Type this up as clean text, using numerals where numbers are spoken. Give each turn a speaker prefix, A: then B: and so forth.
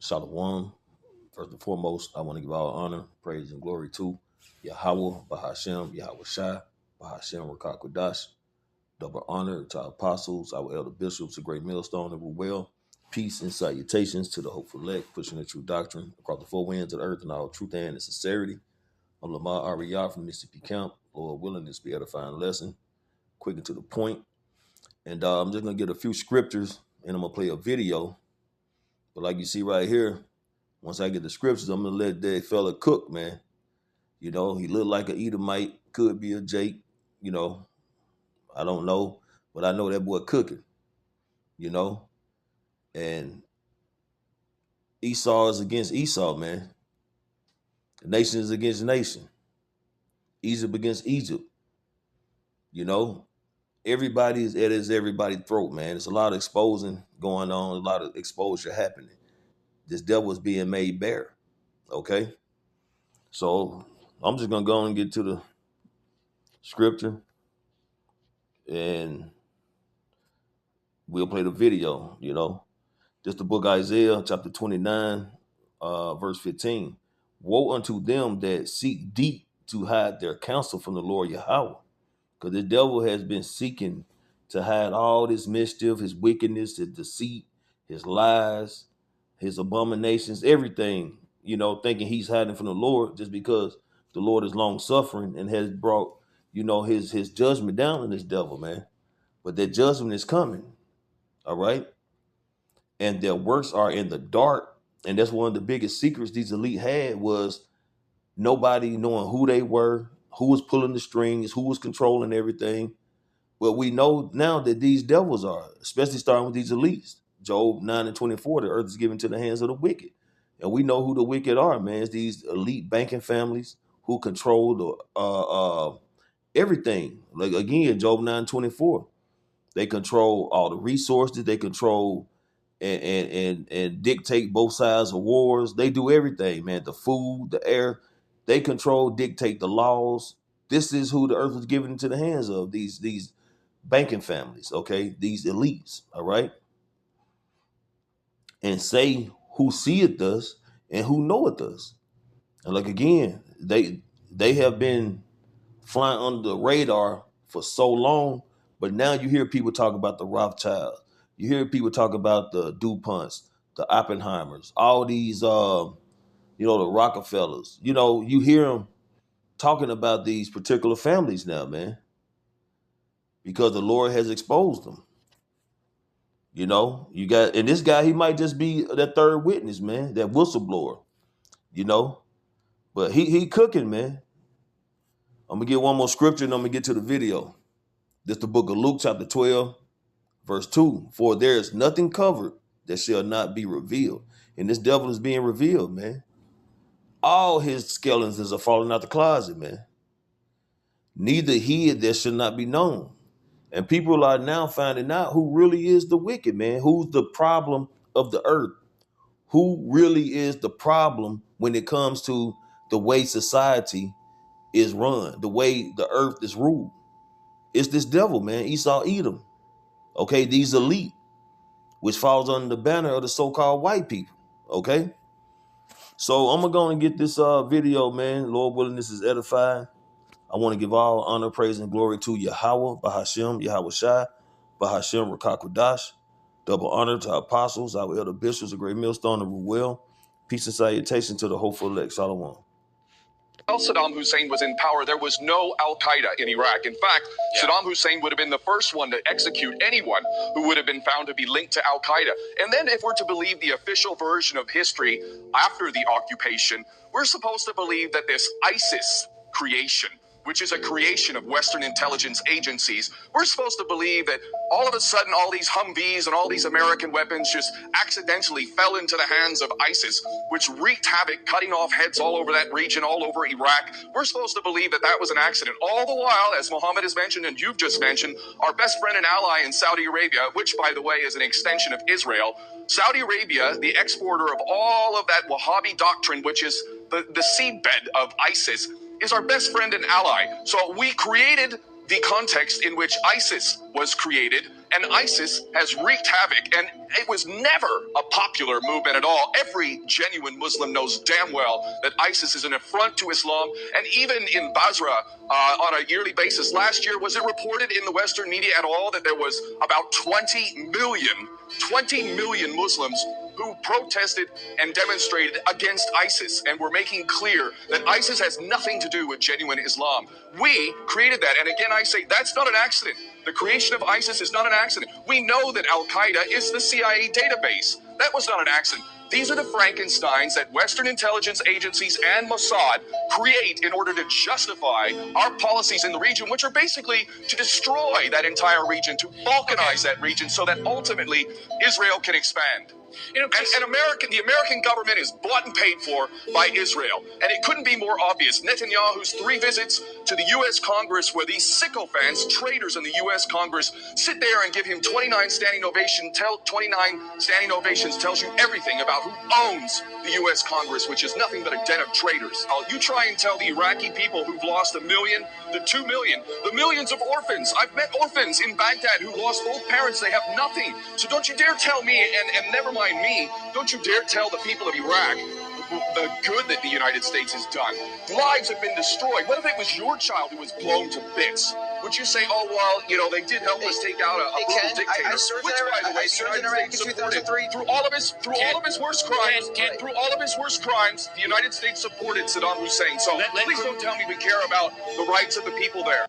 A: Shalom. First and foremost, I want to give all honor, praise, and glory to Yahweh, Bahashem, Yahweh Shai, Bahashem, Rakakwadash. Double honor to our apostles, our elder bishops, a great millstone of well. Peace and salutations to the hopeful elect, pushing the true doctrine across the four winds of the earth in all truth and sincerity. I'm Lamar Ariyah from Mississippi Camp. Lord willing, this be edifying lesson, quick and to the point. And I'm just going to get a few scriptures, and I'm going to play a video. But like you see right here, once I get the scriptures, I'm going to let that fella cook, man. You know, he looked like an Edomite, could be a Jake, you know. I don't know, but I know that boy cooking, you know. And Esau is against Esau, man. The nation is against nation. Egypt against Egypt. You know, everybody is at everybody's throat, man. There's a lot of exposing going on, a lot of exposure happening. This devil is being made bare, okay? So I'm just going to go and get to the scripture, and we'll play the video, you know. Just the book Isaiah, chapter 29, verse 15. Woe unto them that seek deep to hide their counsel from the Lord Yahweh. Because the devil has been seeking to hide all this mischief, his wickedness, his deceit, his lies, his abominations, everything, you know, thinking he's hiding from the Lord just because the Lord is long suffering and has brought, you know, his judgment down on this devil, man. But that judgment is coming, all right? And their works are in the dark. And that's one of the biggest secrets these elite had, was nobody knowing who they were, who was pulling the strings, who was controlling everything. Well, we know now that these devils are, especially starting with these elites. Job 9:24, the earth is given to the hands of the wicked. And we know who the wicked are, man. It's these elite banking families who control the everything. Like again, Job 9:24. They control all the resources, they control and dictate both sides of wars. They do everything, man. The food, the air, they control, dictate the laws. This is who the earth was given into the hands of, these banking families, okay? These elites, all right? And say who seeth us and who knoweth us. And like again, they have been flying under the radar for so long, but now you hear people talk about the Rothschilds. You hear people talk about the DuPonts, the Oppenheimers, all these, the Rockefellers. You know, you hear them talking about these particular families now, man, because the Lord has exposed them. You know, you got, and this guy, he might just be that third witness, man, that whistleblower, you know, but he cooking, man. I'm gonna get one more scripture and I'm gonna get to the video. This is the book of Luke, chapter 12, verse 2. For there is nothing covered that shall not be revealed. And this devil is being revealed, man. All his skeletons are falling out the closet, man. Neither hid that shall not be known. And people are now finding out who really is the wicked, man. Who's the problem of the earth? Who really is the problem when it comes to the way society is run, the way the earth is ruled? It's this devil, man, Esau Edom. Okay, these elite, which falls under the banner of the so-called white people. Okay, so I'm gonna go and get this video, man. Lord willing, this is edifying. I want to give all honor, praise, and glory to Yahweh, Bahashem, Yahweh Shai, Bahashem, Rakakwadash. Double honor to our apostles, our elder bishops, a great millstone of Ruel. Peace and salutation to the hopeful elect. Shalom.
B: While Saddam Hussein was in power, there was no al-Qaeda in Iraq. In fact, Saddam Hussein would have been the first one to execute anyone who would have been found to be linked to al-Qaeda. And then, if we're to believe the official version of history after the occupation, we're supposed to believe that this ISIS creation, which is a creation of Western intelligence agencies, we're supposed to believe that all of a sudden all these Humvees and all these American weapons just accidentally fell into the hands of ISIS, which wreaked havoc, cutting off heads all over that region, all over Iraq. We're supposed to believe that that was an accident. All the while, as Mohammed has mentioned and you've just mentioned, our best friend and ally in Saudi Arabia, which, by the way, is an extension of Israel, Saudi Arabia, the exporter of all of that Wahhabi doctrine, which is the seedbed of ISIS, is our best friend and ally. So we created the context in which ISIS was created, and ISIS has wreaked havoc, and it was never a popular movement at all. Every genuine Muslim knows damn well that ISIS is an affront to Islam, and even in Basra, on a yearly basis last year, was it reported in the Western media at all that there was about 20 million Muslims who protested and demonstrated against ISIS and were making clear that ISIS has nothing to do with genuine Islam. We created that, and again I say that's not an accident. The creation of ISIS is not an accident. We know that Al-Qaeda is the CIA database. That was not an accident. These are the Frankensteins that Western intelligence agencies and Mossad create in order to justify our policies in the region, which are basically to destroy that entire region, to balkanize that region so that ultimately Israel can expand. You know, the American government is bought and paid for by Israel. And it couldn't be more obvious. Netanyahu's 3 visits to the U.S. Congress, where these sycophants, traitors in the U.S. Congress, sit there and give him 29 standing ovations, tells you everything about who owns the U.S. Congress, which is nothing but a den of traitors. You try and tell the Iraqi people who've lost 1 million to 2 million, the millions of orphans. I've met orphans in Baghdad who lost both parents. They have nothing. So don't you dare tell me, and never mind me, don't you dare tell the people of Iraq the good that the United States has done. Lives have been destroyed. What if it was your child who was blown to bits? Would you say, oh, well, you know, they did help us take out a brutal dictator? I served in Iraq in 2003. Through all of his worst crimes, the United States supported Saddam Hussein. So please don't tell me we care about the rights of the people there.